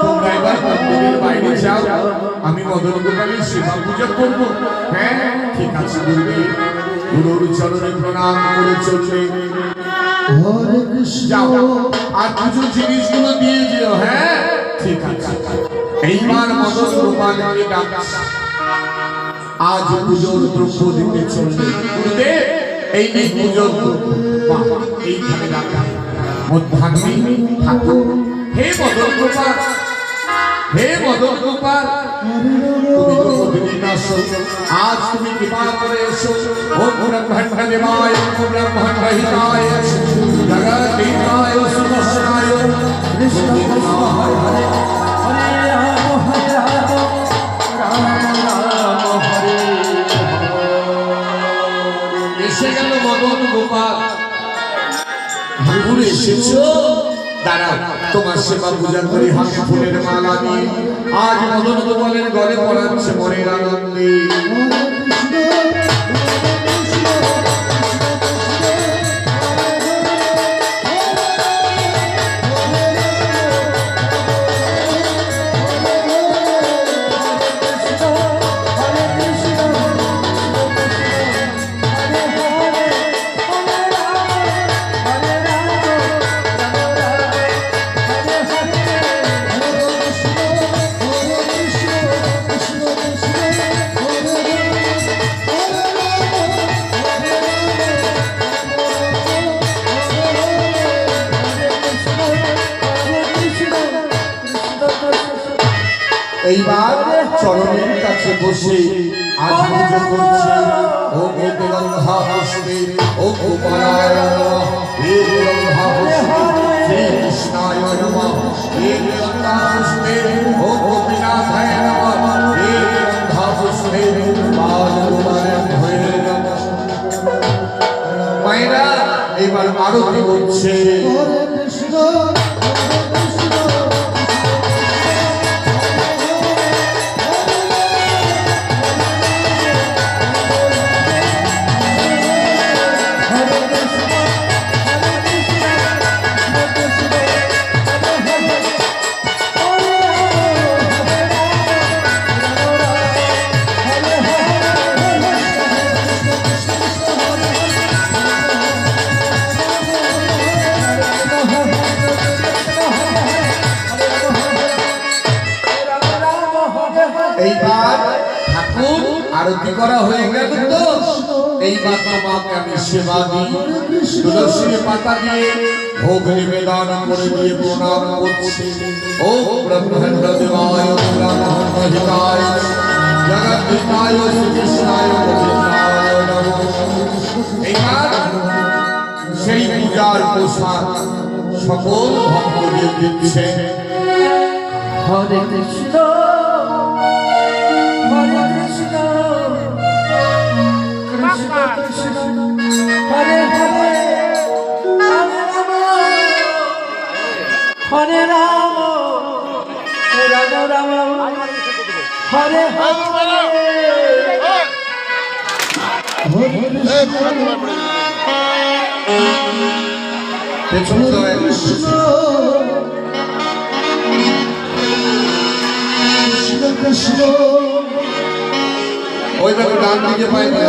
তোমরা এবার মন্দিরের বাইরে যাও, আমি মদন গোপালের সেবা পূজা করব। হ্যাঁ ঠিক আছে গুরুদেব, গুরুর চরণে প্রণাম করে চলবে। যাও আর কিছু জিনিসগুলো দিয়ে দিও। হ্যাঁ ঠিক আছে। এইবার মদন গোপালকে ডাকছে, আজ পুজোর দ্রব্য দিতে চলবে। গুরুদেব এই নেই পুজোর এইখানে ডাকা মধ্যাহ্নে ঠাকুর। হে মদন গোপাল, হে মদন গোপাল, তুমি প্রতিদিন আসো, আজ তুমি কৃপা করে এসো। ওম ব্রহ্মণ্ড দেবায়, ওম ব্রহ্মণ্ড হিতায়, জগদ্দীপায় সুদর্শনায়, কৃষ্ণ কৃষ্ণ হরে হরে, হরে রাম হরে রাম, রাম রাম হরে হরে। এসে গেল মদন গোপাল। ঠাকুর এসেছো, দাঁড়াও তোমার সেবা পূজা করি হাতে ফুলের মালা দিয়ে। আজ মদন গোপালের গলে পড়াচ্ছে মনের আনন্দে। এইবার চরণের কাছে বসে আজ পুজো করছে। ও গঙ্গা পুষ্পে, ও গোপালায় নমঃ, হে গঙ্গা পুষ্পে, শ্রী কৃষ্ণায় নমঃ, হে গঙ্গা পুষ্পে, ও গোপীনাথায় নমঃ, হে গঙ্গা পুষ্পে, বালগোপালের হয়ে নমঃ। মায়েরা এইবার আরতি করছে। এইবার ঠাকুর আরতি করা হয়ে গেল তো, এইবার তোমাকে আমি সেবা দিই। তুলসীর পাতা দিয়ে ভোগ নিবেদন করে দিয়ে প্রণাম করছি। ও ব্রহ্মণ্ড দেবায়, ও ব্রহ্মণ্ড হিতায়, জগদ্দীপায় শ্রীকৃষ্ণায় গোবিন্দায় নমঃ। এইবার সেই পূজার প্রসাদ সকল ভক্তদের দিচ্ছে। হরে কৃষ্ণ হরে কৃষ্ণ, কৃষ্ণ কৃষ্ণ হরে হরে, হরে রাম রাম রাম হরে হরে, কৃষ্ণ ওইভাবে ডান দিকে পাই না।